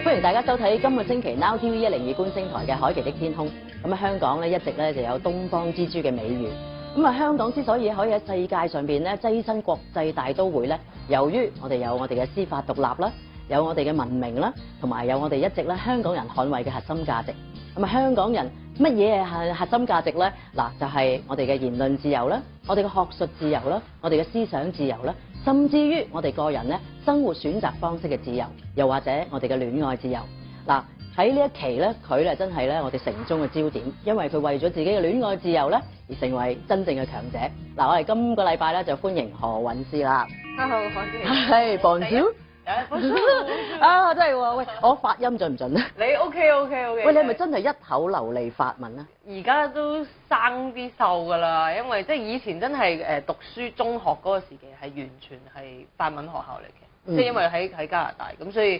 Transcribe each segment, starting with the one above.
歡迎大家收睇今個星期 Now TV 102觀星台嘅《海奇的天空》。咁啊，香港咧一直咧就有東方之珠嘅美譽。咁啊，香港之所以可以喺世界上邊咧躋身國際大都會咧，由於我哋有我哋嘅司法獨立啦，有我哋嘅文明啦，同埋有我哋一直咧香港人捍衛嘅核心價值。咁啊，香港人乜嘢係核心價值咧？嗱，就係我哋嘅言論自由啦，我哋嘅學術自由啦，我哋嘅思想自由啦。甚至於我哋個人咧生活選擇方式嘅自由，又或者我哋嘅戀愛自由。嗱，喺呢一期咧，佢咧真係咧我哋城中嘅焦點，因為佢為咗自己嘅戀愛自由咧而成為真正嘅強者。嗱，我哋今個禮拜咧就歡迎何韻詩啦。Hello， 何詩。係，Bonjour。啊，真係喎！喂，我發音準唔準咧？你 OK。喂，你係咪真係一口流利法文啊？而家都生啲銹㗎啦，因為即係以前真係讀書中學嗰個時期係完全係法文學校嚟嘅，即係因為喺加拿大咁，所以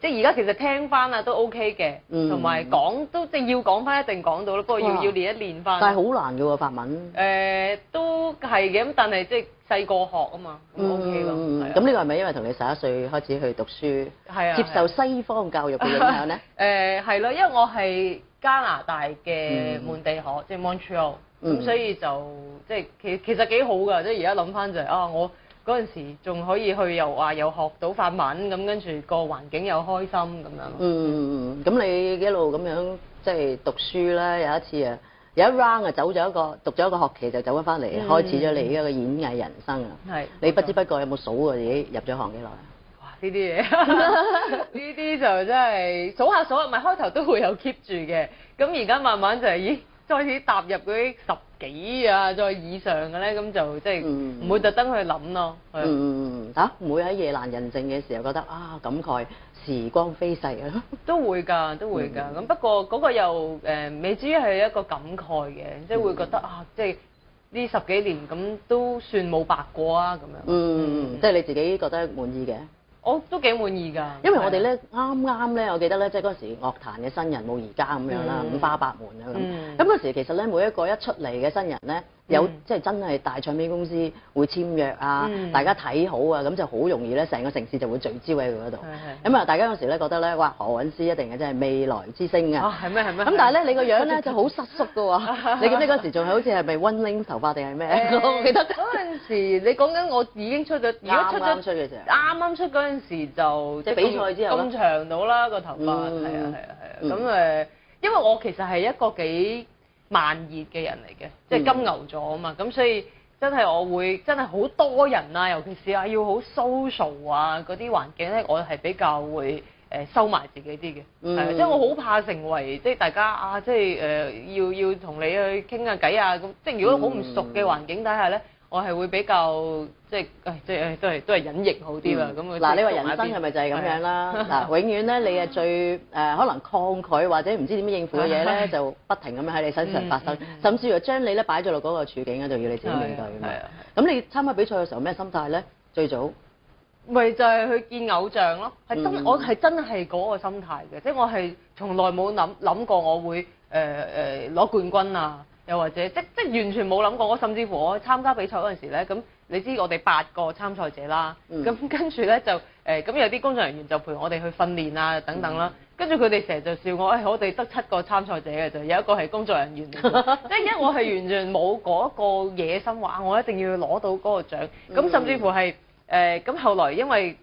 即係而家其實聽翻啊都 OK 嘅，同埋講都即係要講翻一定講到咯，不過要練一練翻。但係好難㗎喎法文。都係嘅，咁但係即係細個學啊嘛，OK 咯。咁呢個係咪因為同你11歲開始去讀書，接受西方教育嘅影響咧？係咯，因為我係加拿大嘅滿地可，即係 Montreal，咁所以就即係其實幾好㗎，即係而家諗翻就係我嗰陣時仲可以去又學到法文，咁跟住個環境又開心咁樣。咁你一路咁樣即係讀書咧，有一次啊，有一 round 啊讀咗一個學期就走咗翻嚟，開始咗你而家嘅演藝人生啊。係。你不知不覺有冇數過自己入咗行幾耐啊？哇！呢啲嘢，呢啲就真係數下，唔係開頭都會有 keep 住嘅，咁而家慢慢就係開始踏入嗰啲10幾啊再以上嘅咧，咁就即係唔會特登去諗咯。唔會喺夜闌人靜嘅時候覺得啊感慨時光飛逝啊？都會㗎。咁不過嗰個又未至於係一個感慨嘅，即係會覺得即係呢10幾年咁都算冇白過啊咁樣。即係你自己覺得滿意嘅？我都幾滿意㗎，因為我哋咧啱咧，我記得咧，即係嗰陣時樂壇嘅新人冇而家咁樣啦，五花八門啊咁。咁嗰時其實咧，每一個一出嚟嘅新人咧，有即係真係大唱片公司會簽約啊，大家睇好啊，咁就好容易咧，成個城市就會聚焦喺佢嗰度。咁啊，大家嗰時咧覺得咧，哇，何韻詩一定係真係未來之星啊！係咩？咁但係咧，你個樣咧就好失縮㗎喎。你記唔記得嗰時仲係好似係咪溫鈴頭髮定係咩？我記得嗰陣時，你講緊我已經出咗，啱啱出嘅時候，啱啱出嗰陣時就即係比賽之後咁長到啦個頭髮，係啊。咁因為我其實係一個幾慢熱嘅人嚟嘅，即係金牛座啊嘛，咁所以真係我會真係好多人啊，尤其是要好 social 啊嗰啲環境咧，我係比較會收埋自己啲嘅，即係我好怕成為即係大家即係要同你去傾下偈啊咁，即係如果好唔熟嘅環境底下咧，我係會比較即係都係隱形好啲啦。咁嗱，你話人生係咪就係咁樣啦？嗱，永遠咧你係最可能抗拒或者唔知點樣應付嘅嘢咧，就不停咁樣喺你身上發生，甚至乎將你咧擺咗落嗰個處境嗰度，要你自己面對㗎嘛。咁你參加比賽嘅時候咩心態咧？最早咪就係去見偶像咯，我係真係嗰個心態嘅，即係我係從來冇諗過我會攞冠軍啊。又或者即完全冇諗過，我甚至乎我參加比賽嗰陣時咧，咁你知我哋8個參賽者啦，咁跟住咧就咁有啲工作人員就陪我哋去訓練啊等等啦，跟住佢哋成日就笑我，我哋得7個參賽者嘅就有一個係工作人員，即係因為我係完全冇嗰個野心話我一定要攞到嗰個獎，咁甚至乎係咁後來因為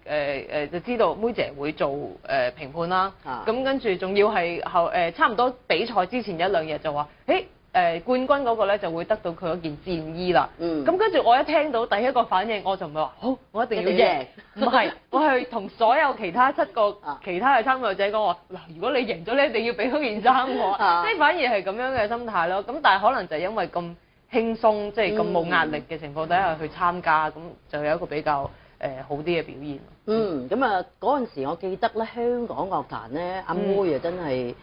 就知道妹姐會做評判啦，咁跟住仲要係差唔多比賽之前1、2日就話，冠軍嗰個咧就會得到佢嗰件戰衣啦。咁跟住我一聽到第一個反應，我就唔係話好，我一定要贏。唔係，我係同所有其他7個其他嘅參賽者講話，嗱，如果你贏咗，你一定要俾嗰件衫我。即係反而係咁樣嘅心態咯。咁但係可能就係因為咁輕鬆，即係咁冇壓力嘅情況底下去參加，咁就有一個比較好啲嘅表現。咁啊嗰陣時我記得咧，香港樂壇咧，阿妹啊真係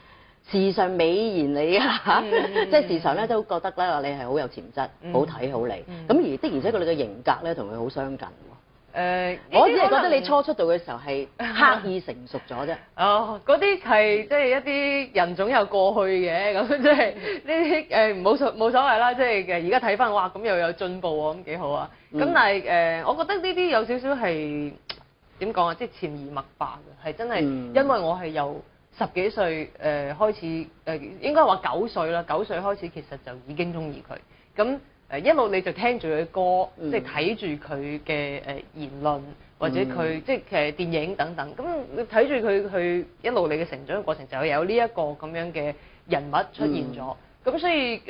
時常美言你啊，即係時常咧都覺得咧你係好有潛質，好睇好你。咁而且佢哋嘅型格咧同佢好相近喎。我只係覺得你初出道嘅時候係刻意成熟咗啫。嗰啲係即係一啲人總有過去嘅，咁即係呢啲冇所謂啦。即係而家睇翻，哇咁又有進步喎，咁幾好啊。咁但係我覺得呢啲有少少係點講啊，即係潛移默化嘅，係真係因為我係由10幾歲開始應該話9歲啦，9歲開始其實就已經中意佢，咁一路你就聽住佢歌，即係睇住佢嘅言論或者佢即係其實電影等等，咁你睇住佢一路你嘅成長嘅過程就有呢一個咁樣嘅人物出現咗，咁所以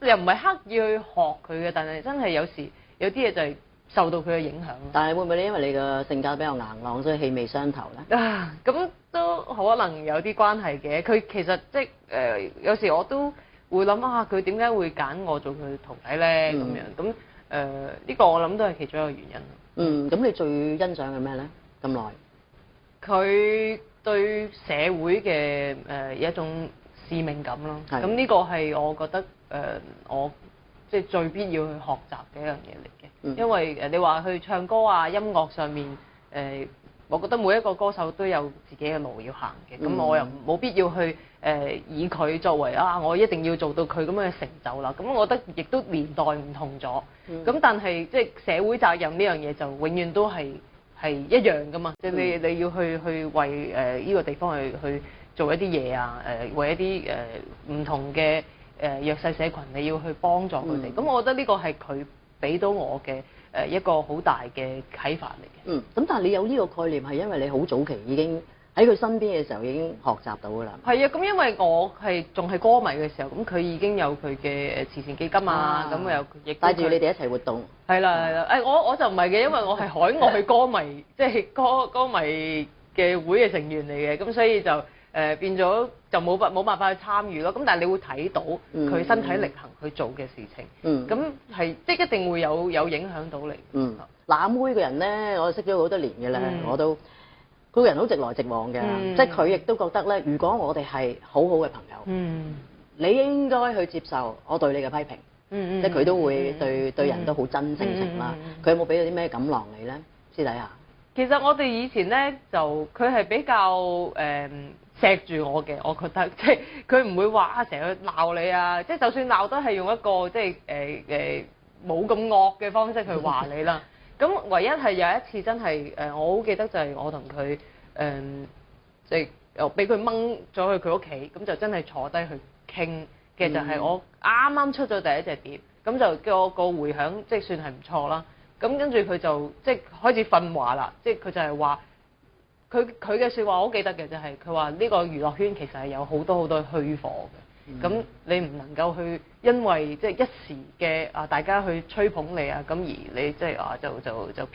又唔係刻意去學佢嘅，但係真係有時有啲嘢就係受到佢嘅影響。但係會唔會你因為你嘅性格比較硬朗，所以氣味相投咧？咁都可能有啲關係嘅。佢其實即係有時我都會諗下佢點解會揀我做佢徒弟咧？咁樣咁呢個我諗都係其中一個原因。咁你最欣賞嘅咩咧？咁耐，佢對社會嘅一種使命感咯。咁呢個係我覺得我即係最必要去學習嘅一樣嘢嚟嘅。因為你話去唱歌啊、音樂上面我覺得每一個歌手都有自己嘅路要行嘅。咁我又冇必要去以佢作為我一定要做到佢咁樣嘅成就啦。咁我覺得亦都年代唔同咗。咁但係即係社會責任呢樣嘢就永遠都係一樣噶嘛。即係你要去為呢個地方去做一啲嘢啊，為一啲唔同嘅弱勢社群，你要去幫助佢哋。咁我覺得呢個係佢俾到我嘅一個好大嘅啟發嚟嘅。咁但係你有呢個概念係因為你好早期已經喺佢身邊嘅時候已經學習到㗎啦。係啊，咁因為我仲係歌迷嘅時候，咁佢已經有佢嘅慈善基金啊，咁又亦帶住你哋一齊活動。係啦係啦，我就唔係嘅，因為我係海外歌迷，即係歌迷嘅會嘅成員嚟嘅，咁所以就變咗就冇辦法去參與咯。咁但係你會睇到佢身體力行去做嘅事情，咁係即係一定會有影響到你。嗱，阿妹個人咧，我識咗好多年嘅咧，我都佢個人好直來直往嘅，即係佢亦都覺得咧，如果我哋係好好嘅朋友，你應該去接受我對你嘅批評，即係佢都會對人都好真性情啦。佢有冇俾到啲咩錦囊你咧？私底下？其實我哋以前咧就佢係比較錫住我嘅，我覺得即係佢唔會話成日鬧你啊，即係就算鬧都係用一個即係冇咁惡嘅方式去話你啦。咁唯一係有一次真係我好記得就係我同佢即係又俾佢掹咗去佢屋企，咁就真係坐低去傾嘅，就係我啱啱出咗第一隻碟，咁就叫我個迴響即係算係唔錯啦。咁跟住佢就即係開始訓話啦，即係佢就係話佢嘅説話我好記得嘅，就係佢話呢個娛樂圈其實係有好多好多虛火嘅，咁你唔能夠去因為即係一時嘅大家去吹捧你啊，咁而你即係就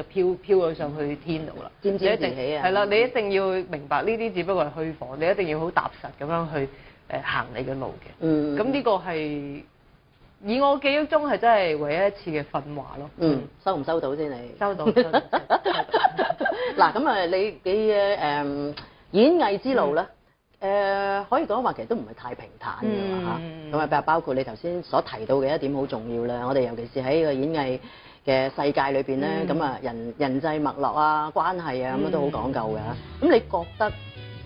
飄咗上去天度啦，沾沾自喜啊！係啦，你一定要明白呢啲只不過係虛火，你一定要好踏實咁樣去行你嘅路嘅。咁呢個係以我記憶中係真係唯一一次嘅訓話咯。收唔收到先你？收到。嗱，咁啊，你嘅演藝之路咧，可以講話其實都唔係太平坦嘅嚇。咁啊，包括你頭先所提到嘅一點好重要咧，我哋尤其是喺個演藝嘅世界裏邊咧，咁啊人際脈絡啊、關係啊咁樣都好講究嘅。咁你覺得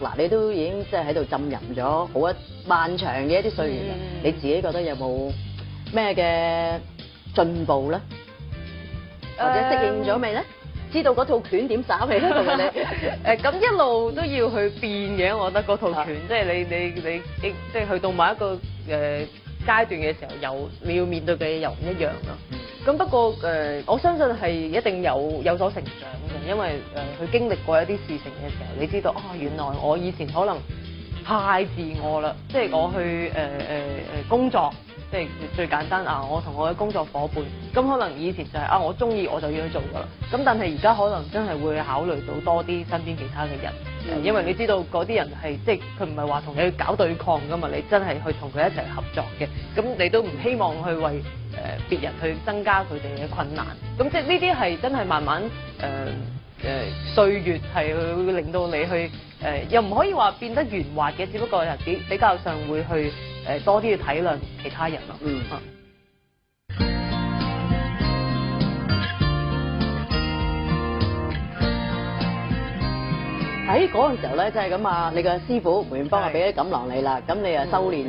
嗱，你都已經即係喺度浸淫咗好一漫長嘅一啲歲月啦，你自己覺得有冇咩嘅進步咧？或者適應咗未咧？知道嗰套拳點耍未咧？同佢哋咁一路都要去變嘅，我覺得嗰套拳，即係你即係去到某一個階段嘅時候，你要面對嘅嘢又唔一樣咯。咁不過我相信係一定有所成長嘅，因為佢經歷過一啲事情嘅時候，你知道原來我以前可能太自我啦，即係我去工作。即係最簡單我同我嘅工作伙伴，咁可能以前就係我中意我就要去做㗎啦。咁但係而家可能真係會考慮到多啲身邊其他嘅人，因為你知道嗰啲人係即係佢唔係話同你去搞對抗㗎嘛，你真係去同佢一齊合作嘅。咁你都唔希望去為別人去增加佢哋嘅困難。咁即係呢啲係真係慢慢歲月係會令到你去又唔可以話變得圓滑嘅，只不過係比較上會去多啲去體諒其他人咯。喺嗰陣時候咧，即係咁啊，你嘅師傅梅艷芳啊俾啲錦囊你啦，咁你啊修練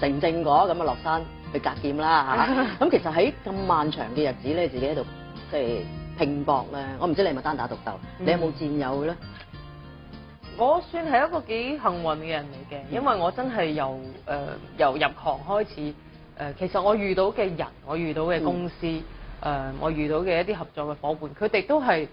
成正果，咁啊落山去格劍啦嚇。咁其實喺咁漫長嘅日子咧，自己喺度即係拼搏咧？我唔知你係咪單打獨鬥，你有冇戰友咧？我算係一個幾幸運嘅人嚟嘅，因為我真係由入行開始，其實我遇到嘅人，我遇到嘅公司，我遇到嘅一啲合作嘅伙伴，佢哋都係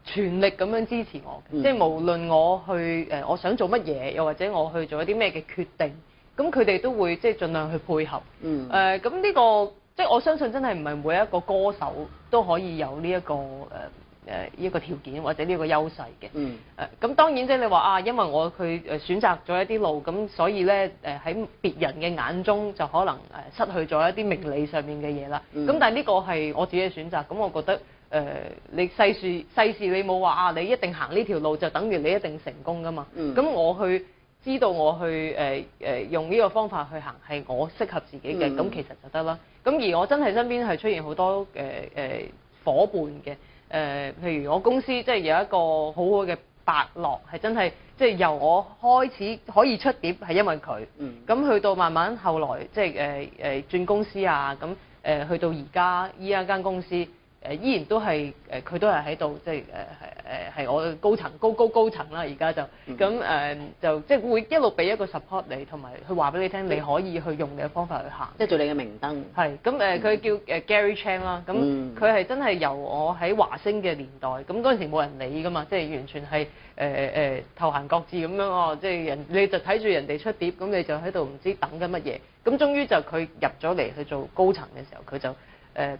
全力咁樣支持我嘅，即係無論我去我想做乜嘢，又或者我去做一啲咩嘅決定，咁佢哋都會即係盡量去配合。咁呢個即係我相信真係唔係每一個歌手都可以有呢一個呢個條件或者呢個優勢嘅。咁當然即係你話啊，因為我去選擇咗一啲路，咁所以咧喺別人嘅眼中就可能失去咗一啲名利上面嘅嘢啦。咁但係呢個係我自己嘅選擇，咁我覺得你世事你冇話啊，你一定行呢條路就等於你一定成功㗎嘛。咁我去知道我去用呢個方法去行係我適合自己嘅，咁其實就得啦。咁而我真係身邊係出現好多伙伴嘅。譬如我公司即係有一個好好嘅伯樂，係真係即係由我開始可以出碟係因為佢，咁去到慢慢後來即係轉公司啊，咁去到而家依一間公司依然都係佢都係喺度，即係係我嘅高層高層啦，而家就咁就即係會一路俾一個 support 你，同埋佢話俾你聽你可以去用你嘅方法去行，即係做你嘅明燈。係咁佢叫Gary Chan 啦，咁佢係真係由我喺華星嘅年代，咁嗰陣時冇人理㗎嘛，即係完全係投閒各誌咁樣哦，即係你就睇住人哋出碟，咁你就喺度唔知等緊乜嘢，咁終於就佢入咗嚟去做高層嘅時候，佢就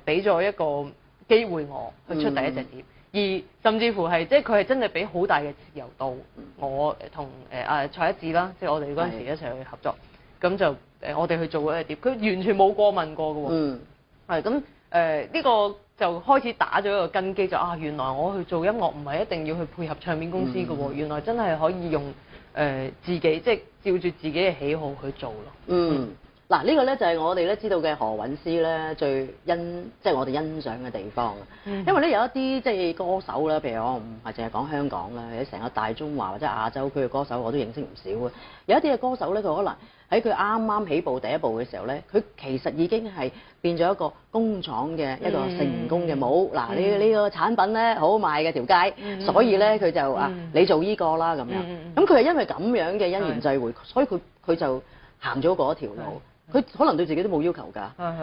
俾咗一個機會我去出第一隻碟，而甚至乎係即係佢係真係俾好大嘅自由度我同蔡一智啦，即係我哋嗰陣時一齊去合作，咁就我哋去做嗰隻碟，佢完全冇過問過嘅喎。係咁呢個就開始打咗一個根基，就原來我去做音樂唔係一定要去配合唱片公司嘅喎，原來真係可以用自己即係照住自己嘅喜好去做咯。嗱，呢個咧就係我哋咧知道嘅何韻詩咧最即係我哋欣賞嘅地方啊。因為咧有一啲即係歌手咧，譬如我唔係淨係講香港啦，喺成個大中華或者亞洲區嘅歌手我都認識唔少嘅。有一啲嘅歌手咧，佢可能喺佢啱啱起步第一步嘅時候咧，佢其實已經係變咗一個工廠嘅一個成功嘅模。嗱，呢個產品咧好賣嘅條街，所以咧佢就你做呢個啦咁樣。咁佢係因為咁樣嘅因緣際會，所以佢就行咗嗰條路。佢可能對自己都冇要求㗎，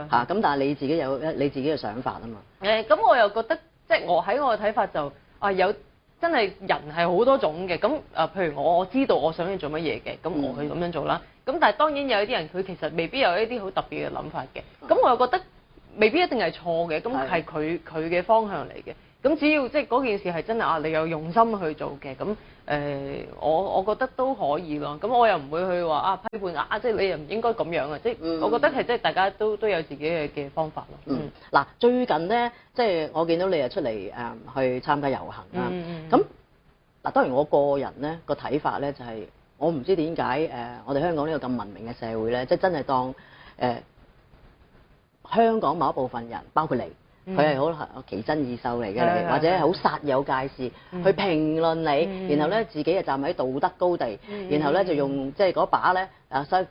嚇咁，但係你自己有你自己嘅想法啊嘛。咁我又覺得即係我喺我嘅睇法就有真係人係好多種嘅，咁譬如我知道我想要做乜嘢嘅，咁我去咁樣做啦。咁但係當然有啲人佢其實未必有一啲好特別嘅諗法嘅，咁我又覺得未必一定係錯嘅，咁係佢嘅方向嚟嘅。咁只要即係嗰件事係真係你有用心去做嘅，咁我覺得都可以咯。咁我又唔會去話批判即係你又唔應該咁樣啊！即係我覺得係即係大家都有自己嘅方法咯。嗱，最近咧即係我見到你又出嚟去參加遊行啦。咁嗱，當然我個人咧個睇法咧就係我唔知點解我哋香港呢個咁文明嘅社會咧，即係真係當香港某一部分人，包括你。佢係好奇珍異獸嚟嘅，或者係好煞有介事去評論你，然後咧自己就站喺道德高地，然後咧就用即係嗰把咧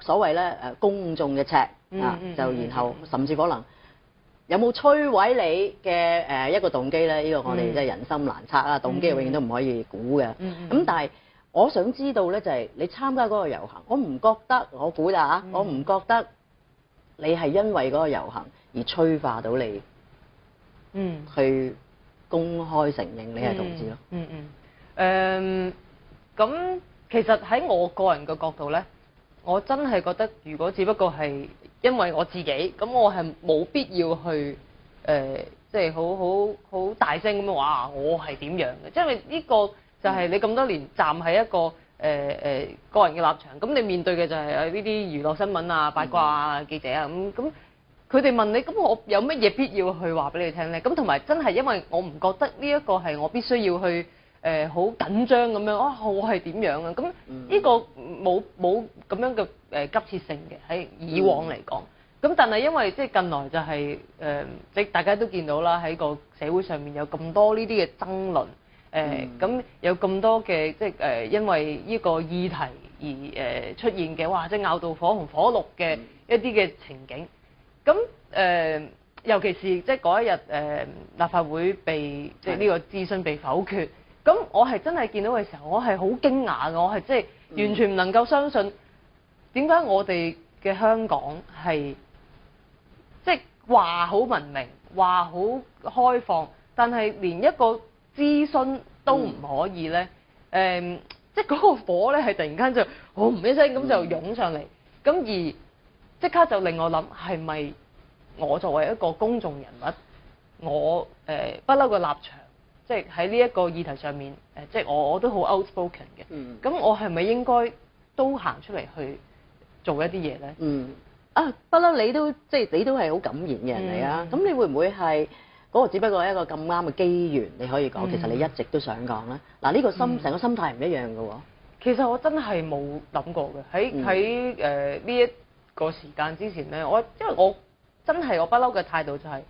所謂咧公眾嘅尺就然後甚至可能有冇摧毀你嘅一個動機咧？呢個我哋即係人心難測啊，動機永遠都唔可以估嘅。咁但係我想知道咧，就係你參加嗰個遊行，我唔覺得我估咋我唔覺得你係因為嗰個遊行而催化到你。去公開承認你係同志咯。咁其實喺我個人嘅角度咧，我真係覺得如果只不過係因為我自己，咁我係冇必要去即係好大聲咁樣話我係點樣嘅，因為呢個就係你咁多年站喺一個個人嘅立場，咁你面對嘅就係呢啲娛樂新聞啊、八卦啊、記者啊咁。佢哋問你，咁我有乜嘢必要去話俾你聽咧？咁同埋真係因為我唔覺得呢一個係我必須要去好緊張咁樣我係點樣啊？咁呢個冇咁樣嘅急切性嘅喺以往嚟講。咁但係因為即係近來就係即係大家都見到啦，喺個社會上面有咁多呢啲嘅爭論，咁有咁多嘅即係因為呢個議題而出現嘅，哇！即係拗到火紅火綠嘅一啲嘅情景。咁尤其是即係嗰一日立法會被即係呢個諮詢被否決，咁我係真係見到嘅時候，我係好驚訝嘅，我係即係完全唔能夠相信點解我哋嘅香港係即係話好文明，話好開放，但係連一個諮詢都唔可以咧。即係嗰個火咧係突然間就唔一聲咁就湧上嚟，咁而即刻就令我諗係咪我作為一個公眾人物，我不嬲個立場，即係喺呢一個議題上面，即係我都好 outspoken 嘅，咁我係咪應該都行出嚟去做一啲嘢咧？不嬲你都即係你都係好敢言嘅人嚟啊！咁你會唔會係嗰個只不過係一個咁啱嘅機緣？你可以講，其實你一直都想講咧。嗱，呢個成個心態唔一樣嘅喎。其實我真係冇諗過嘅，喺呢一個時間之前咧，因為我真係我不嬲嘅態度就係，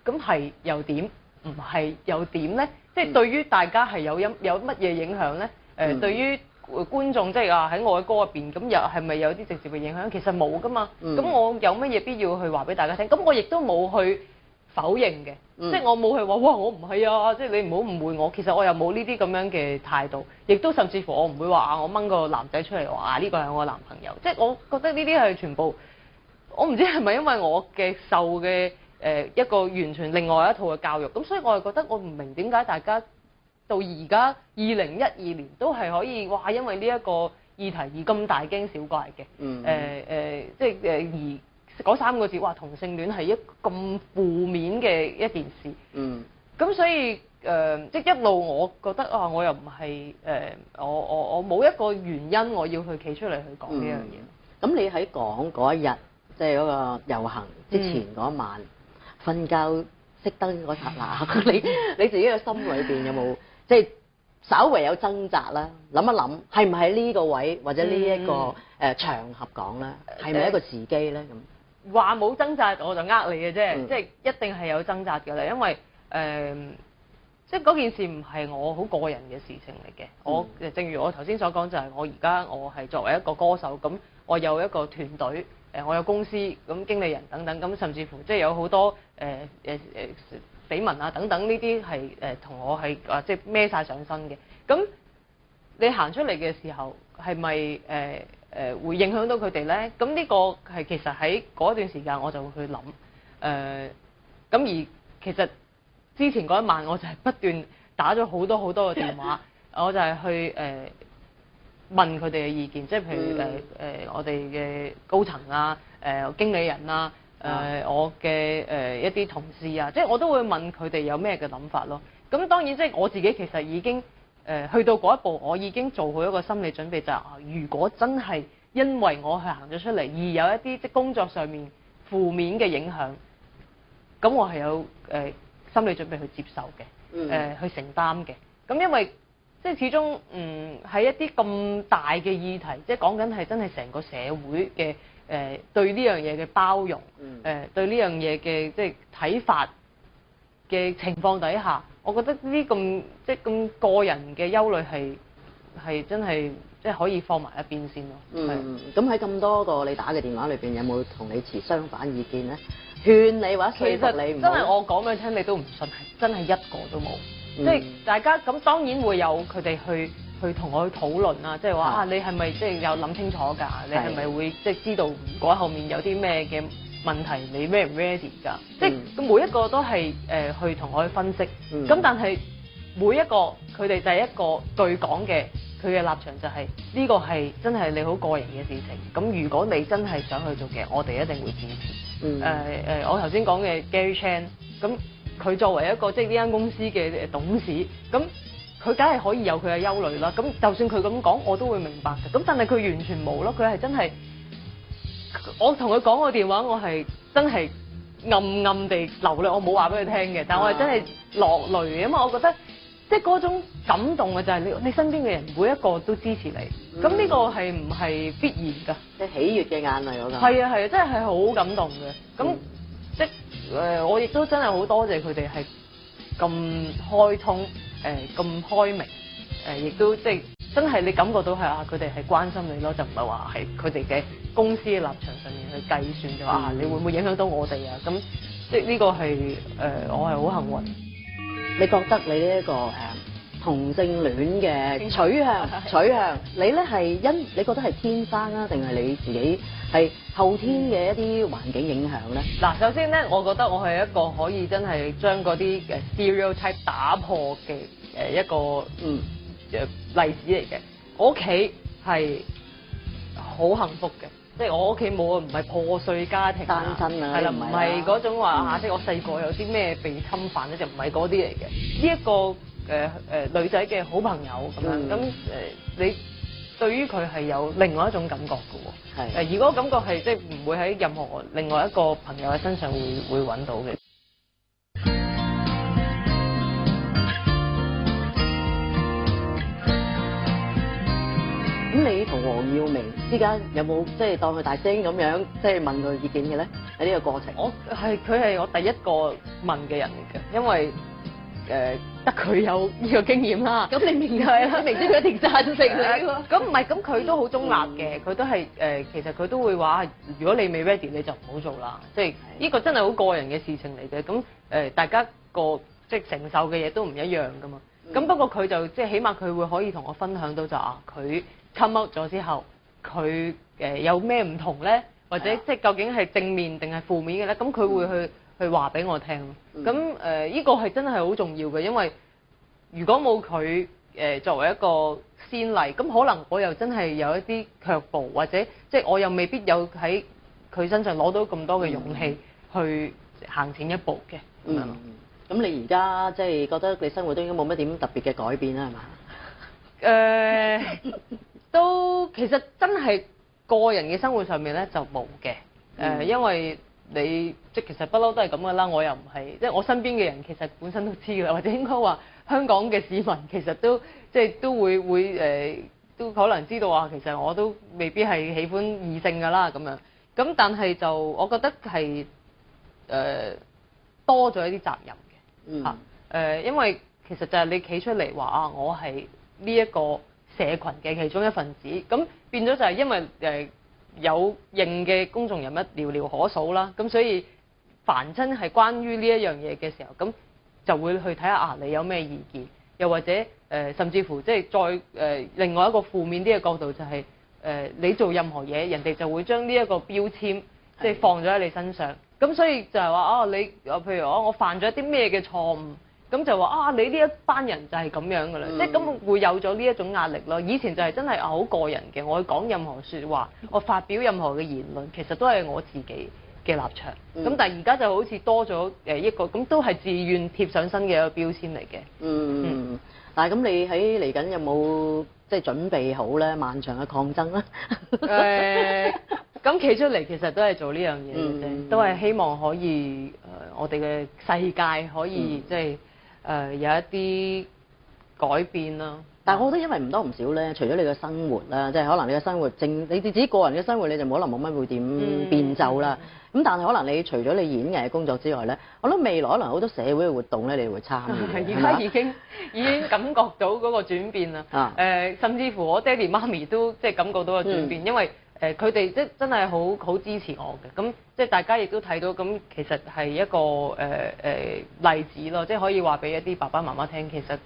咁係又點？唔係又點咧？即係對於大家係有乜嘢影響咧？對於觀眾即係喺我嘅歌入邊，咁又係咪有啲直接嘅影響？其實冇噶嘛。咁我有乜嘢必要去話俾大家聽？咁我亦都冇去否認嘅，即係我冇去話哇我唔係啊！即係你唔好誤會我。其實我又冇呢啲咁樣嘅態度，亦都甚至乎我唔會話我掹個男仔出嚟話呢個係我男朋友。即係我覺得呢啲係全部，我唔知係咪因為我嘅受嘅一個完全另外一套嘅教育，咁所以我係覺得我唔明點解大家到而家2012年都係可以哇，因為呢一個議題而咁大驚小怪嘅，即係而嗰3個字話同性戀係一咁負面嘅一件事，咁所以即係一路我覺得啊，我又唔係我冇一個原因我要去企出嚟去講呢樣嘢。咁你喺講嗰一日，即係嗰個遊行之前嗰一晚，瞓覺熄燈嗰剎那，你自己嘅心裏邊有冇即係稍為有掙扎啦？諗一諗係唔係呢個位或者呢一個場合講咧，係咪一個時機咧？咁話冇掙扎我就呃你嘅啫，即係一定係有掙扎嘅啦，因為即係嗰件事唔係我好個人嘅事情嚟嘅。我正如我頭先所講，就係我而家我係作為一個歌手，咁我有一個團隊，我有公司，咁經理人等等，咁甚至乎即係有好多緋聞啊等等呢啲係同我係即係孭晒上身嘅。咁你行出嚟嘅時候係咪會影響到佢哋咧？咁呢個係其實喺嗰段時間我就會去諗咁而其實之前嗰一晚我就係不斷打咗好多嘅電話，我就係去問佢哋嘅意見，即係譬如我哋嘅高層啊、經理人啊、我嘅一啲同事啊，即係我都會問佢哋有咩嘅諗法咯。咁當然即係我自己其實已經去到嗰一步，我已經做好一個心理準備，就係如果真係因為我係行咗出嚟，而有一啲即係工作上面負面嘅影響，咁我係有心理準備去接受嘅，去承擔嘅。咁因為即係始終喺一啲咁大嘅議題，即係講緊係真係成個社會嘅對呢樣嘢嘅包容，對呢樣嘢嘅即係睇法嘅情況底下，我覺得呢咁即係咁個人嘅憂慮係真係即係可以放埋一邊先咯。咁喺咁多個你打嘅電話裏邊，有冇同你持相反意見咧？勸你或者說服你唔好？真係我講俾你聽，你都唔信，係真係一個都冇。即係大家咁當然會有佢哋去同我去討論啦，即係話你係咪即係有諗清楚㗎？你係咪會即係知道如果後面有啲咩嘅問題，你 ready 唔 ready 㗎？即係每一個都係去同我去分析。咁但係每一個佢哋第一個對講嘅佢嘅立場就係呢個係真係你好個人嘅事情。咁如果你真係想去做嘅，我哋一定會支持。我頭先講嘅 Gary Chan 咁。佢作為一個即係呢間公司嘅董事，咁佢梗係可以有佢嘅憂慮啦。咁就算佢咁講，我都會明白嘅。咁但係佢完全冇咯，佢係真係我同佢講個電話，我係真係暗暗地流淚，我冇話俾佢聽嘅。但我係真係落淚嘅，因為我覺得即係嗰種感動嘅就係你身邊嘅人每一個都支持你。咁呢個係唔係必然㗎？即係喜悅嘅眼淚嗰個。係啊，真係好感動嘅。咁即我亦都真係好多謝佢哋係咁開通，咁開明，亦都即係真係你感覺到係佢哋係關心你咯，就唔係話係佢哋嘅公司嘅立場上面去計算，就話你會唔會影響到我哋啊？咁即係呢個係我係好幸運。你覺得你呢一個同性戀嘅取向，你咧係你覺得係天生啊，定係你自己係後天嘅一啲環境影響咧？嗱，首先咧，我覺得我係一個可以真係將嗰啲stereotype 打破嘅一個例子嚟嘅。我屋企係好幸福嘅，即係我屋企唔係破碎家庭，單身啊，係啦，唔係嗰種話即係我細個有啲咩被侵犯咧，就唔係嗰啲嚟嘅。呢一個女仔嘅好朋友咁樣，咁你對於佢係有另外一種感覺嘅喎。而嗰個感覺係即係唔會喺任何另外一個朋友嘅身上會揾到嘅。咁你同黃耀明之間有冇即係當佢大聲咁樣即係問佢意見嘅咧？喺呢個過程，佢係我第一個問嘅人嚟嘅，因為得佢有呢個經驗啦。咁你明係啦，明知佢一定贊成你喎。咁唔係，咁佢都好中立嘅，佢都係其實佢都會話，如果你未 ready 你就唔好做啦。即係呢個真係好個人嘅事情嚟嘅。咁大家個即係承受嘅嘢都唔一樣噶嘛。咁不過佢就即係起碼佢會可以同我分享到就佢come out 咗之後，佢有咩唔同咧？或者即係究竟係正面定係負面嘅咧？咁佢會去話俾我聽咯。咁呢個係真係好重要嘅，因為如果冇佢作為一個先例，咁可能我又真係有一啲卻步，或者即係我又未必有喺佢身上攞到咁多嘅勇氣去行前一步嘅。咁你而家即係覺得你生活都應該冇乜點特別嘅改變啦，係嘛？都其實真係個人嘅生活上面咧就冇嘅。因為你即係其實不嬲都係咁噶啦，我又唔係即係我身邊嘅人其實本身都知㗎啦，或者應該話香港嘅市民其實都即係都會都可能知道話其實我都未必係喜歡異性㗎啦咁樣。咁但係就我覺得係多咗一啲責任嘅嚇。因為其實就係你企出嚟話我係呢一個社群嘅其中一份子，咁變咗就係因為有認嘅公眾人物寥寥可數啦，咁所以凡真係關於呢一樣嘢嘅時候，咁就會去睇下你有咩意見，又或者甚至乎即係再另外一個負面啲嘅角度就係你做任何嘢，人哋就會將呢一個標籤即係放咗喺你身上，咁所以就係話你譬如我犯咗一啲咩嘅錯誤。咁就話你呢一班人就係咁樣㗎啦，即係咁會有咗呢一種壓力咯。以前就係真係好個人嘅，我講任何説話，我發表任何嘅言論，其實都係我自己嘅立場。咁但係而家就好似多咗一個，咁都係自願貼上身嘅一個標籤嚟嘅。但係咁你喺嚟緊有冇即係準備好咧漫長嘅抗爭咧？咁企出嚟其實都係做呢樣嘢嘅啫，都係希望可以我哋嘅世界可以即係。有一啲改變啦，但係我覺得因為唔多唔少咧，除咗你嘅生活啦，即係可能你嘅生活你自己個人嘅生活你就可能冇乜會點變奏啦。咁但係可能你除咗你演藝嘅工作之外咧，我諗未來可能好多社會嘅活動咧，你會參與。而家已經感覺到嗰個轉變啦。甚至乎我爹哋媽咪都即係感覺到個轉變，因為佢哋即真係好支持我嘅，咁即係大家亦都睇到，咁其實係一個例子咯，即係可以話俾一啲爸爸媽媽聽，其實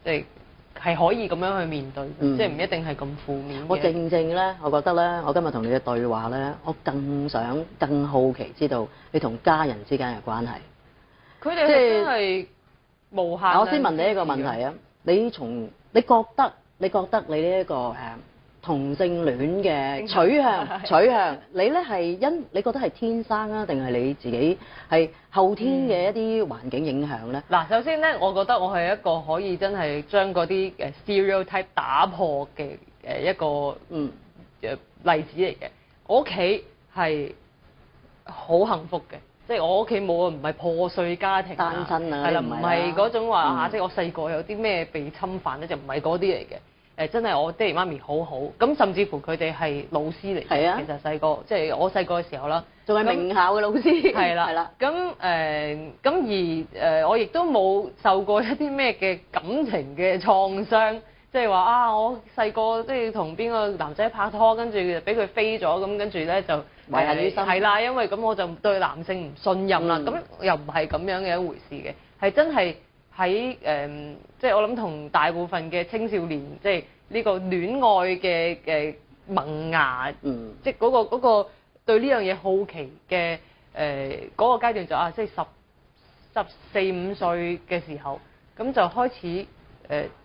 即係可以咁樣去面對，即係唔一定係咁負面嘅。我正咧，我覺得咧，我今日同你嘅對話咧，我更好奇知道你同家人之間嘅關係。佢哋真係無限。我先問你一個問題啊，你覺得你呢一個同性戀嘅取向，你咧係你覺得係天生啊，定係你自己係後天嘅一啲環境影響咧？嗱，首先咧，我覺得我係一個可以真係將嗰啲stereotype 打破嘅一個例子嚟嘅。我屋企係好幸福嘅，即係我屋企唔係破碎家庭，單身啊，係啦，唔係嗰種話即係我細個有啲咩被侵犯咧，就唔係嗰啲嚟嘅。真係我爹哋媽咪好好，咁甚至乎佢哋係老師嚟嘅。係啊，其實細個即係我細個嘅時候啦，仲係名校嘅老師。係啦，咁而我亦都冇受過一啲咩嘅感情嘅創傷，即係話啊，我細個即係同邊個男仔拍拖，跟住俾佢飛咗，咁跟住咧就懷恨於心。係啦，因為咁我就對男性唔信任啦。咁、又唔係咁樣嘅一回事嘅，係真係喺即係我諗同大部分嘅青少年，即係呢個戀愛嘅萌芽，即係嗰個對呢樣嘢好奇嘅嗰個階段就即係14、15歲嘅時候，咁就開始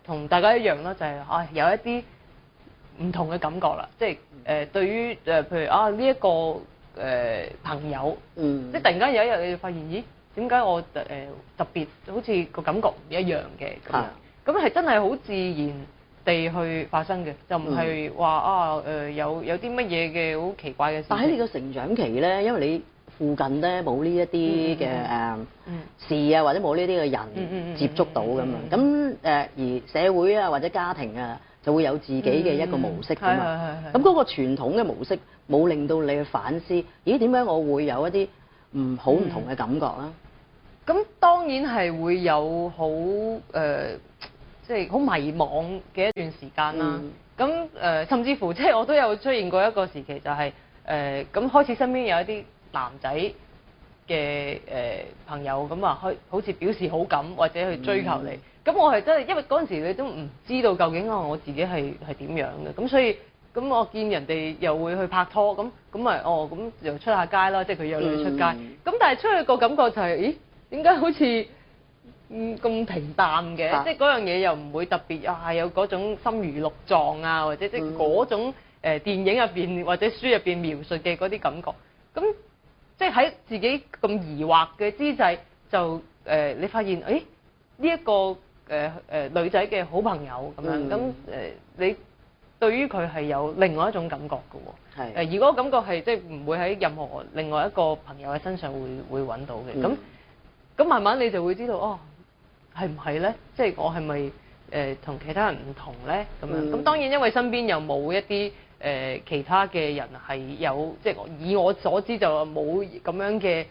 同大家一樣啦，就係、有一啲唔同嘅感覺啦，即係對於譬如呢一個朋友，即係突然間有一日你就發現，咦，點解我特別好似個感覺唔一樣嘅咁樣？咁係真係好自然地去發生嘅，就唔係話有啲乜嘢嘅好奇怪嘅事。但喺你個成長期咧，因為你附近咧冇呢一啲嘅事啊，或者冇呢啲嘅人接觸到咁樣，咁而社會啊或者家庭啊就會有自己嘅一個模式㗎嘛。咁嗰個傳統嘅模式冇令到你去反思，咦，點解我會有一啲唔同嘅感覺啦？咁當然係會有好即係好迷茫嘅一段時間啦。咁甚至乎即係我都有出現過一個時期，就係咁開始身邊有一啲男仔嘅朋友咁好似表示好感或者去追求你。咁我係真係因為嗰陣時你都唔知道究竟我自己係點樣嘅，咁所以咁我見人哋又會去拍拖，咁咪咁又出下街啦，即係佢約你出街。咁但係出去個感覺就係，咦，點解好似咁平淡嘅？即係嗰樣嘢又唔會特別有嗰種心如鹿撞啊，或者即係嗰種電影入邊或者書入邊描述嘅嗰啲感覺。咁即係喺自己咁疑惑嘅之際，就你發現，誒呢一個女仔嘅好朋友咁樣，咁你對於佢係有另外一種感覺嘅喎。而嗰個感覺係即係唔會喺任何另外一個朋友嘅身上會揾到嘅。咁慢慢你就會知道，係唔係咧？即係我係咪同其他人唔同咧？咁樣咁當然因為身邊又冇一啲其他嘅人係有，即係以我所知就冇咁樣嘅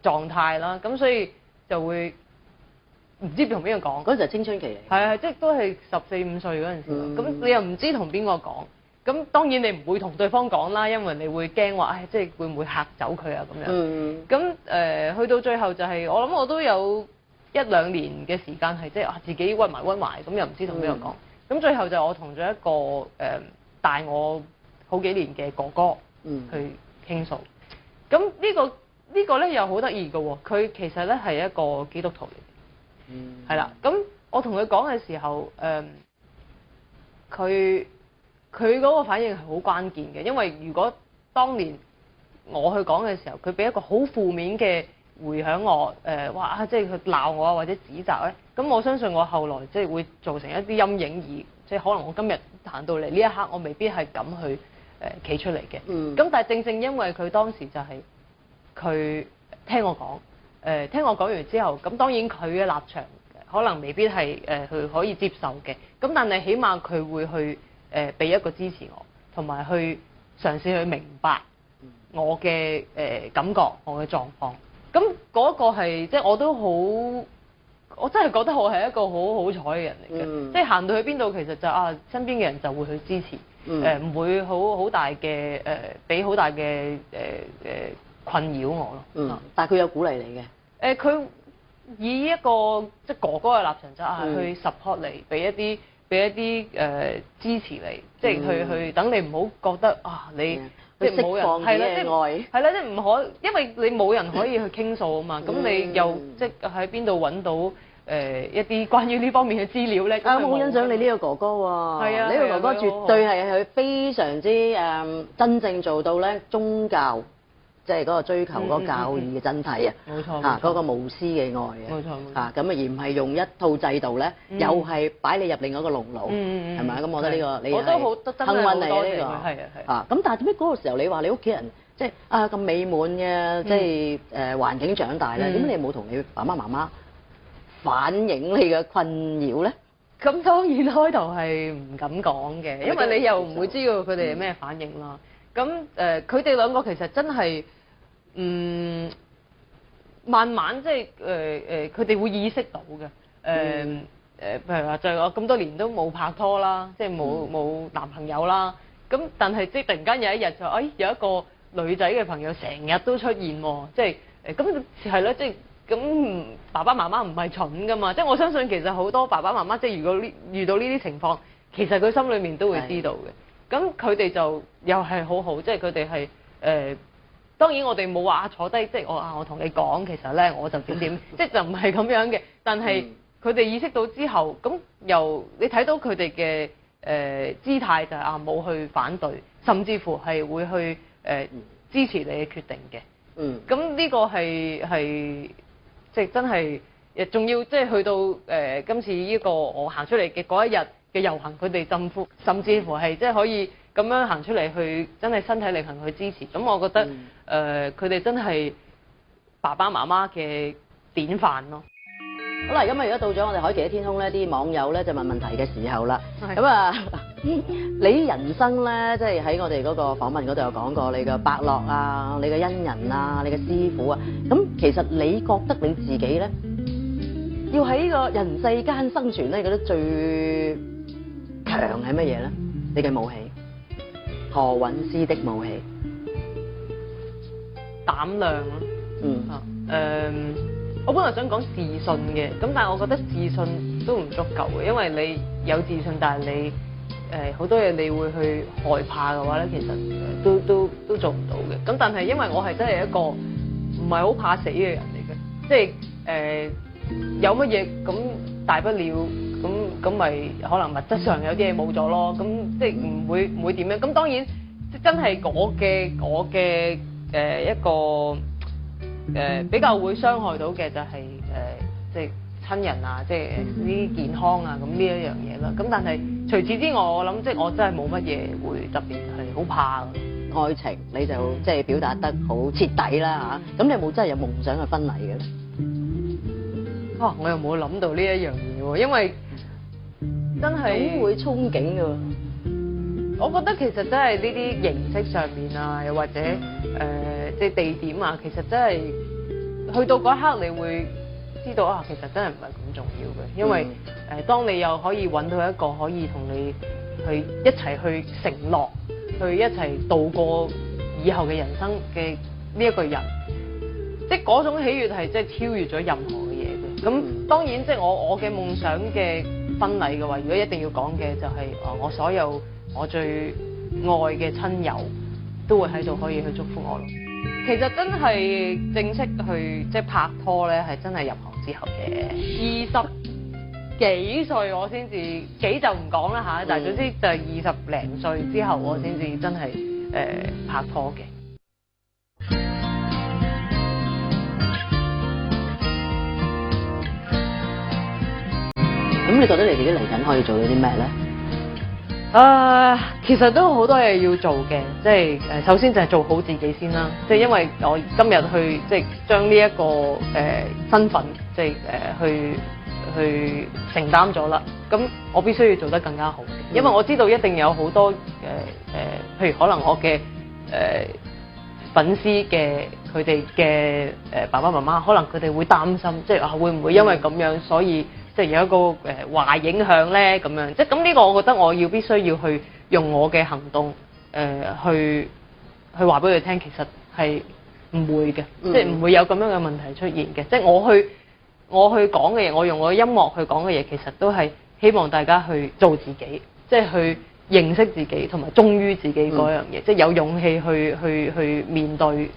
狀態啦。咁所以就會唔知同邊個講。嗰陣係青春期嚟。係即係都係14、15歲嗰陣時。咁你又唔知同邊個講。咁當然你唔會同對方講啦，因為你會驚話，即係會唔會嚇走佢啊咁樣。咁去到最後就係我諗我都有1、2年嘅時間係即係自己屈埋，咁又唔知同邊個講。咁最後就我同咗一個大我好幾年嘅哥哥去傾訴。咁呢個咧又好得意嘅喎，佢其實咧係一個基督徒嚟嘅。係啦，咁我同佢講嘅時候，佢嗰個反應係好關鍵嘅，因為如果當年我去講嘅時候，佢俾一個好負面嘅回響我，話即係佢鬧我啊或者指責咧，咁我相信我後來即係會造成一啲陰影，而即係可能我今日行到嚟呢一刻，我未必係咁去企出嚟嘅。咁但係正因為佢當時就係佢聽我講，聽我講完之後，咁當然佢嘅立場可能未必係佢可以接受嘅，咁但係起碼佢會去俾一個支持我，同埋去嘗試去明白我嘅感覺，我嘅狀況。咁嗰個係即係我都好，我真係覺得我係一個好好彩嘅人嚟嘅。即係行到去邊度，其實就身邊嘅人就會去支持，唔會好大嘅俾好大嘅困擾我咯。但係佢有鼓勵你嘅。佢以一個即係哥哥嘅立場就去 support 你，俾一啲支持你，即係去等你唔好覺得你即係冇人係啦，即係唔可，因為你冇人可以去傾訴啊嘛。咁你又即係喺邊度揾到一啲關於呢方面嘅資料咧？我好欣賞你呢個哥哥喎。係啊，呢個哥哥絕對係佢非常之真正做到咧宗教。即係嗰個追求嗰個教義嘅真諦啊！冇錯，嗰個無私嘅愛啊！冇錯，咁而唔係用一套制度咧，又係擺你入另一個籠路，係咪？咁我覺得呢個你係幸運嚟嘅呢個。咁但係點解嗰個時候你話你屋企人即係咁美滿嘅即係環境長大咧？點解你冇同你爸爸媽媽反映你嘅困擾咧？咁當然開頭係唔敢講嘅，因為你又唔會知道佢哋係咩反應啦。咁佢哋兩個其實真係慢慢即係佢哋會意識到嘅。譬如話就我咁多年都冇拍拖啦，即係冇男朋友啦。咁但係即係突然間有一日就有一個女仔嘅朋友成日都出現喎，即係咁係咯，即係咁爸爸媽媽唔係蠢噶嘛，即係我相信其實好多爸爸媽媽即係如果遇到呢啲情況，其實佢心裏面都會知道嘅。咁佢哋就又係好好，即係佢哋係當然我哋冇話坐低，即係我同你講，其實咧我就點點，即係就唔係咁樣嘅。但係佢哋意識到之後，咁又你睇到佢哋嘅姿態就係冇去反對，甚至乎係會去支持你嘅決定嘅。咁呢個係即係真係，仲要即係去到今次呢個我行出嚟嘅嗰一日嘅遊行，佢哋甚至乎係即係可以咁樣行出嚟去真係身體力行去支持。咁我覺得佢哋真係爸爸媽媽嘅典範咯。好啦，咁啊，而家到咗我哋海琪的天空咧，啲網友咧就問問題嘅時候啦。咁啊，你人生咧，即係喺我哋嗰個訪問嗰度有講過你嘅伯樂啊，你嘅恩人啊，你嘅師傅啊。咁其實你覺得你自己咧，要喺呢個人世間生存咧，你覺得最強係乜嘢咧？你嘅武器，何韻詩的武器，膽量咯。我本來想講自信嘅，咁但係我覺得自信都唔足夠嘅，因為你有自信，但係你好多嘢你會去害怕嘅話咧，其實都做唔到嘅。咁但係因為我係真係一個唔係好怕死嘅人嚟嘅，即係有乜嘢咁大不了，咁咪可能物質上有啲嘢冇咗咯，咁即係唔會點樣。咁當然真係我嘅一個。比較會傷害到嘅就係即係親人啊，即係啲健康啊，咁呢一樣嘢啦。咁但係除此之外，我諗即係我真係冇乜嘢會特別係好怕嘅。愛情你就即係表達得好徹底啦嚇。咁你有冇真係有夢想嘅婚禮嘅咧？我又冇諗到呢一樣嘢喎，因為真係總會憧憬嘅喎。我覺得其實真係呢啲形式上面啊，又或者即係地點啊，其實真係去到嗰一刻，你會知道其實真係唔係咁重要嘅，因為當你又可以揾到一個可以同你去一齊去承諾，去一齊度過以後嘅人生嘅呢一個人，即係嗰種喜悅係即係超越咗任何嘅嘢嘅。咁當然即係我嘅夢想嘅婚禮嘅話，如果一定要講嘅就係我所有我最愛嘅親友都會喺度可以去祝福我咯。其實真係正式去即係拍拖咧，係真係入行之後嘅20幾歲我先至幾就唔講啦嚇，但係總之就係20零歲之後我先至真係拍拖嘅。咁你覺得你自己嚟緊可以做到啲咩咧？其實都好多嘢要做嘅，即係首先就係做好自己先啦。即係因為我今日去即係將呢一個身份即係去承擔咗啦。咁我必須要做得更加好，因為我知道一定有好多譬如可能我嘅粉絲嘅佢哋嘅爸爸媽媽，可能佢哋會擔心，即係會唔會因為咁樣所以即係有一個壞影響咧咁樣，即係咁呢個我覺得我必須要去用我嘅行動去話俾佢聽，其實係唔會嘅，即係唔會有咁樣嘅問題出現嘅。即係我去講嘅嘢，我用我嘅音樂去講嘅嘢，其實都係希望大家去做自己，即係去認識自己同埋忠於自己嗰樣嘢，即係有勇氣去面對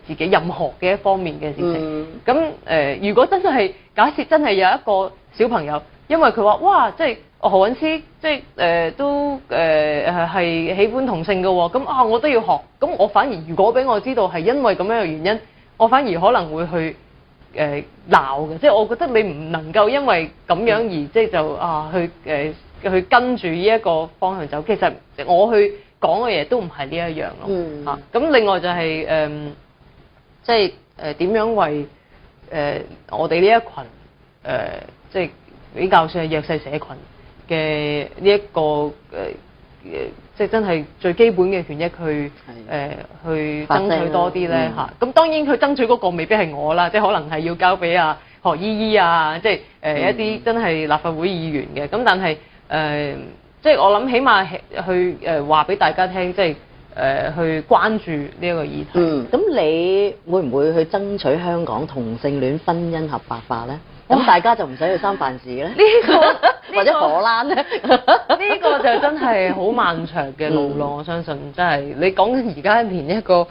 自己任何嘅一方面嘅事情。咁如果真係假設真係有一個小朋友，因為佢話哇，即係何韻詩，即係都係喜歡同性嘅喎，咁我都要學。咁我反而如果俾我知道係因為咁樣嘅原因，我反而可能會去鬧嘅。即係我覺得你唔能夠因為咁樣而即係就去跟住呢一個方向走。其實我去講嘅嘢都唔係呢一樣咯。咁另外就係即係點樣為我哋呢一群即係比較算係弱勢社群嘅呢一個即係真係最基本嘅權益去爭取多啲咧嚇。咁當然佢爭取嗰個未必係我啦，即係可能係要交俾學醫啊，即係一啲真係立法會議員嘅。咁但係即係我諗起碼去話俾大家聽，即係去關注呢一個議題。咁你會唔會去爭取香港同性戀婚姻合法化咧？咁大家就唔使去三藩市咧？或者荷蘭咧？呢個就真係好漫長嘅路咯。我相信真係你講緊而家連一個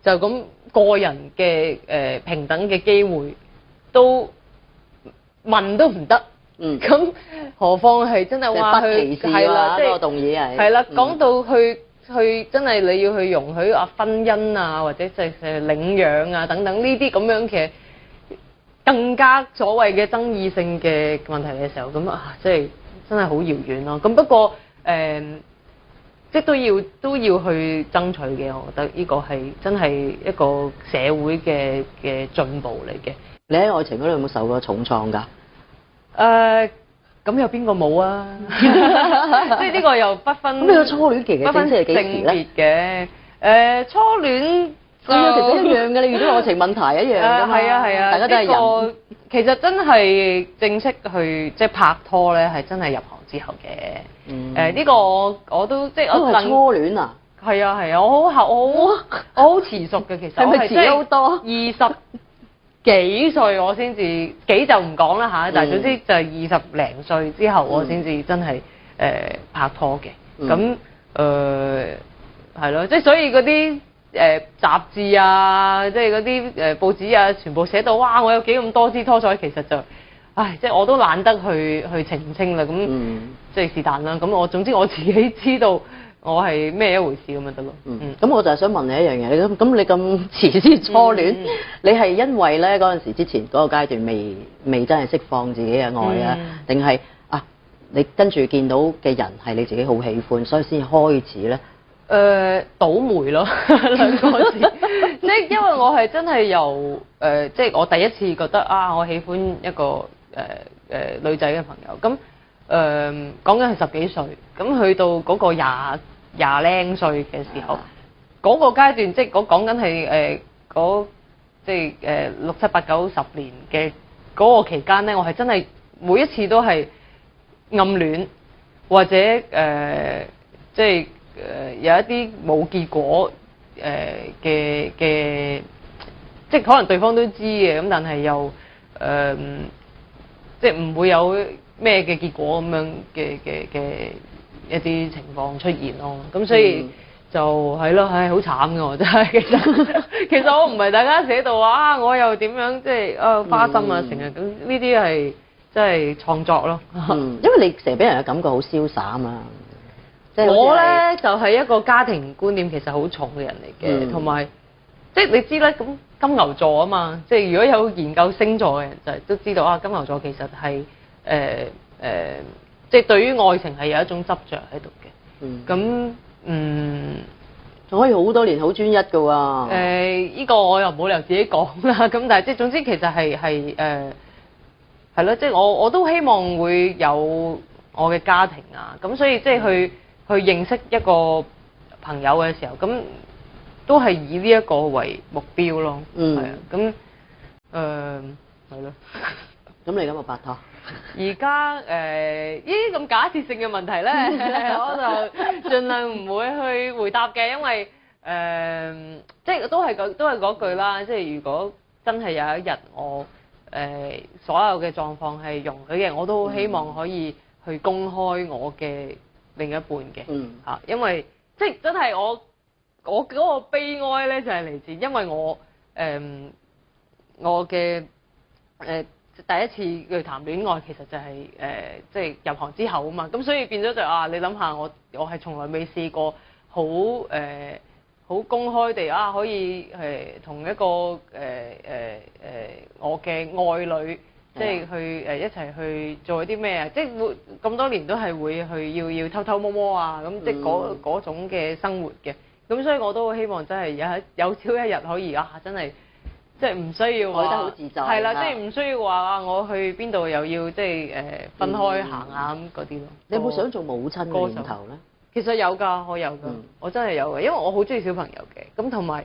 就咁個人嘅平等嘅機會都問都唔得。咁何況係真係話去係啦，即係動議係啦，講到去真係你要去容許婚姻啊，或者即係領養啊等等呢啲咁樣嘅更加所謂嘅爭議性嘅問題嘅時候，咁即係真係好遙遠咯。咁不過即係都要去爭取嘅，我覺得呢個係真係一個社會嘅進步嚟嘅。你喺愛情嗰度有冇受過重創㗎？咁有邊個冇啊？即係呢個又不分。咁你個初戀期嘅正式係幾時咧？初戀其實一樣嘅，你遇到愛情問題一樣㗎嘛。係啊，大家都係人。其實真係正式去即係拍拖咧，係真係入行之後嘅。呢個我都即係我係初戀啊。係啊，我好遲熟嘅其實。係咪遲好多？20幾歲我先至幾就唔講啦嚇，但係總之就係20零歲之後我先至真係拍拖嘅。咁係咯，即係所以嗰啲雜誌啊，即係嗰啲報紙啊，全部寫到哇我有幾咁多姿多彩，其實就即係我都懶得去澄清啦。咁即係是但啦。咁我總之我自己知道我係咩一回事咁就得咯。咁我就係想問你一樣嘢，咁你咁遲先初戀，你係因為咧嗰陣時之前嗰個階段未真係釋放自己嘅愛啊，定係你跟住見到嘅人係你自己好喜歡，所以先開始咧？倒霉咯兩個字，即係因為我係真係由即係我第一次覺得我喜歡一個女仔嘅朋友，咁講緊係10幾歲，咁去到嗰個廿零歲嘅時候，嗰個階段即係講緊係即係6、7、8、9、10年嘅嗰個期間咧，我係真係每一次都係暗戀或者即係有一啲冇結果嘅，即係可能對方都知嘅，咁但係又即係唔會有咩嘅結果咁樣嘅一啲情況出現咯。咁所以就係咯，好慘㗎我真係。其實我唔係大家寫到話我又點樣即係花心啊成日咁，呢啲係真係創作咯。因為你成日俾人嘅感覺好瀟灑啊嘛。我咧就係一個家庭觀念其實好重嘅人嚟嘅，同埋即係你知咧，咁金牛座啊嘛，即係如果有研究星座嘅人就係都知道金牛座其實係即係對於愛情係有一種執着喺度嘅。咁可以好多年好專一㗎喎。呢個我又冇理由自己講啦。咁但係即係總之其實係咯，即係我都希望會有我嘅家庭啊。咁所以即係去認識一個朋友嘅時候，咁都係以呢一個為目標咯。係啊，咁係咯。咁你今日拍拖？而家呢啲咁假設性嘅問題咧，我就盡量唔會去回答嘅，因為即係都係嗰句啦。即係如果真係有一日我所有嘅狀況係容許嘅，我都希望可以去公開我嘅另一半嘅。因為即係真係我嗰個悲哀咧，就係嚟自因為我嘅第一次去談戀愛，其實就係即係入行之後啊嘛，咁所以變咗就你諗下我係從來未試過好公開地可以同一個我嘅愛侶即係去一齊去做一啲咩啊，即係會咁多年都係會去要偷偷摸摸啊，咁即係嗰種嘅生活嘅，咁所以我都希望真係有朝一日可以真係。即係唔需要話，愛得好自在。係啦，即係唔需要話我去邊度又要即係分開行下咁嗰啲咯。你有冇想做母親嘅念頭咧？其實有㗎，我有㗎，我真係有嘅，因為我好中意小朋友嘅，咁同埋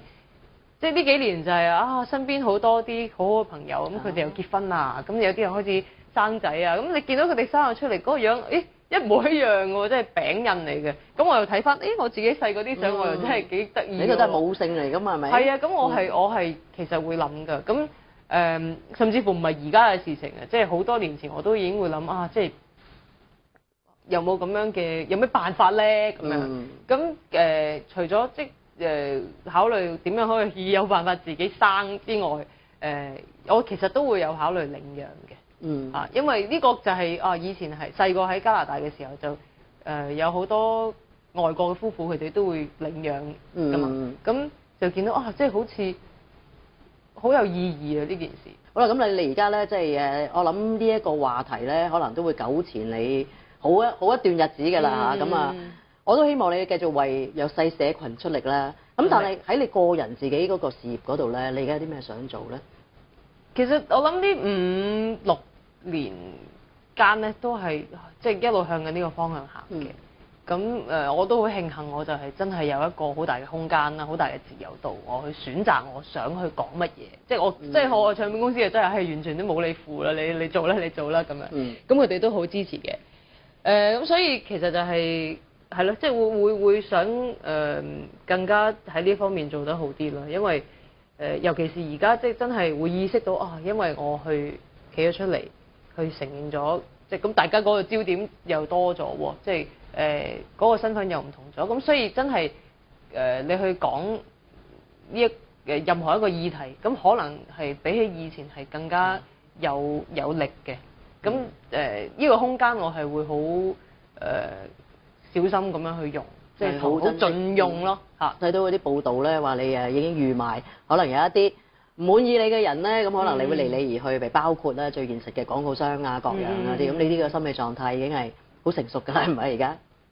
即係呢幾年就係身邊好多啲好好嘅朋友，咁佢哋又結婚啦，咁有啲人開始生仔啊，咁你見到佢哋生咗出嚟嗰個樣，一模一樣嘅喎，真係餅印嚟嘅。咁我又睇翻，我自己細嗰啲相，我又真係幾得意。呢個都係母性嚟㗎嘛，係咪？係啊，咁我係其實會諗㗎。咁甚至乎唔係而家嘅事情啊，即係好多年前我都已經會諗即係有冇咁樣嘅，有咩辦法咧咁樣。咁除咗考慮點樣可以有辦法自己生之外，我其實都會有考慮領養嘅。因為呢個就係以前係細個喺加拿大嘅時候就有好多外國嘅夫婦佢哋都會領養㗎嘛，咁就見到即係好似好有意義啊呢件事。好啦，咁你而家咧即係我諗呢一個話題咧，可能都會糾纏你好一段日子㗎啦嚇。咁我都希望你繼續為弱勢社群出力啦。咁但係喺你個人自己嗰個事業嗰度咧，你而家有啲咩想做咧？其實我諗呢5、6年間咧，都係即係一路向緊呢個方向行嘅。咁我都好慶幸，我就係真係有一個好大嘅空間啦，好大嘅自由度，我去選擇我想去講乜嘢。即係即係我唱片公司啊，真係完全都冇你負啦，你做啦，你做啦咁樣。咁佢哋都好支持嘅。咁所以其實就係咯，即係會想更加喺呢方面做得好啲啦。因為尤其是而家即係真係會意識到因為我去企咗出嚟，去承認咗，即係咁大家嗰個焦點又多咗喎，即係嗰個身份又唔同咗，咁所以真係你去講呢任何一個議題，咁可能係比起以前係更加有力嘅。咁呢個空間我係會好小心咁樣去用，即係好盡用咯嚇。睇到嗰啲報道咧，話你已經預埋，可能有一啲唔滿意你嘅人咧，咁可能你會離你而去，譬包括咧最現實嘅廣告商啊、各樣嗰啲，咁你呢個心理狀態已經係好成熟㗎啦，係咪而家？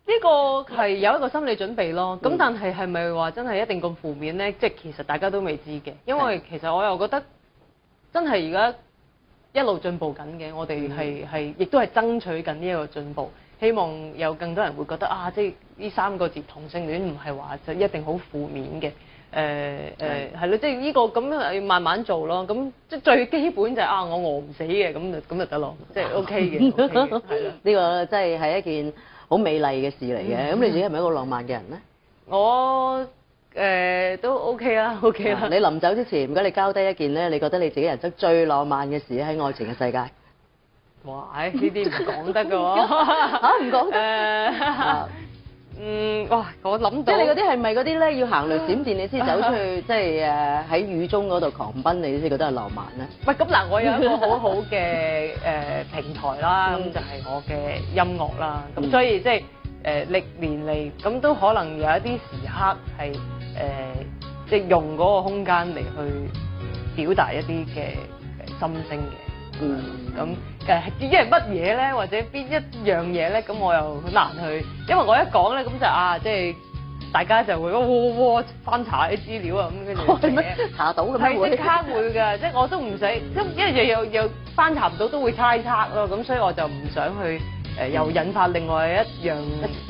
呢個係有一個心理準備咯。咁但係係咪話真係一定咁負面咧？即係其實大家都未知嘅，因為其實我又覺得真係而家一路進步緊嘅，我哋係亦都係爭取緊呢一個進步。希望有更多人會覺得即係呢3個字同性戀唔係話就一定好負面嘅。係咯，即係呢個咁樣要慢慢做咯。咁即係最基本就係我餓唔死嘅，咁就得咯，即係 OK 嘅，係咯。呢個真係一件好美麗嘅事嚟嘅。咁你自己係咪一個浪漫嘅人咧？我都 OK 啦，OK 啦。你臨走之前唔該你交低一件咧，你覺得你自己人生最浪漫嘅事喺愛情嘅世界？哇！呢啲唔講得㗎喎。唔講得。哇！我諗到，即係你嗰啲係咪嗰啲咧要行雷閃電你先走出去，即係喺雨中嗰度狂奔你先覺得係浪漫咧？唔係咁嗱，我有一個好好嘅平台啦，咁就係我嘅音樂啦。咁所以即係歷年嚟咁都可能有一啲時刻係即係用嗰個空間嚟去表達一啲嘅心聲嘅。咁至於係乜嘢咧，或者邊一樣嘢咧，咁我又好難去，因為我一講咧，咁就即係大家就會翻查啲資料啊，咁跟住查到嘅咩？係即刻會㗎，即係我都唔使，因為又翻查唔到都會猜測咯，咁所以我就唔想去又引發另外一樣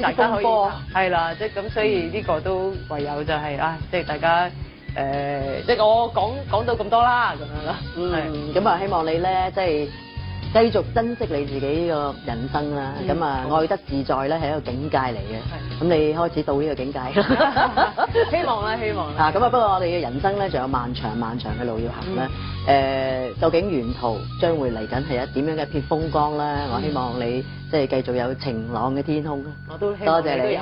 大家可以係啦，即係咁，所以呢個都唯有就係即係大家。即係我講到咁多啦，咁樣啦。咁希望你咧，即係繼續珍惜你自己呢個人生啦。咁愛得自在咧係一個境界嚟嘅。咁你開始到呢個境界。希望啦，希望啦。咁不過我哋嘅人生咧，仲有漫長漫長嘅路要行咧。究竟沿途將會嚟緊係點樣嘅一片風光咧？我希望你即係繼續有晴朗嘅天空。我都希望你都有。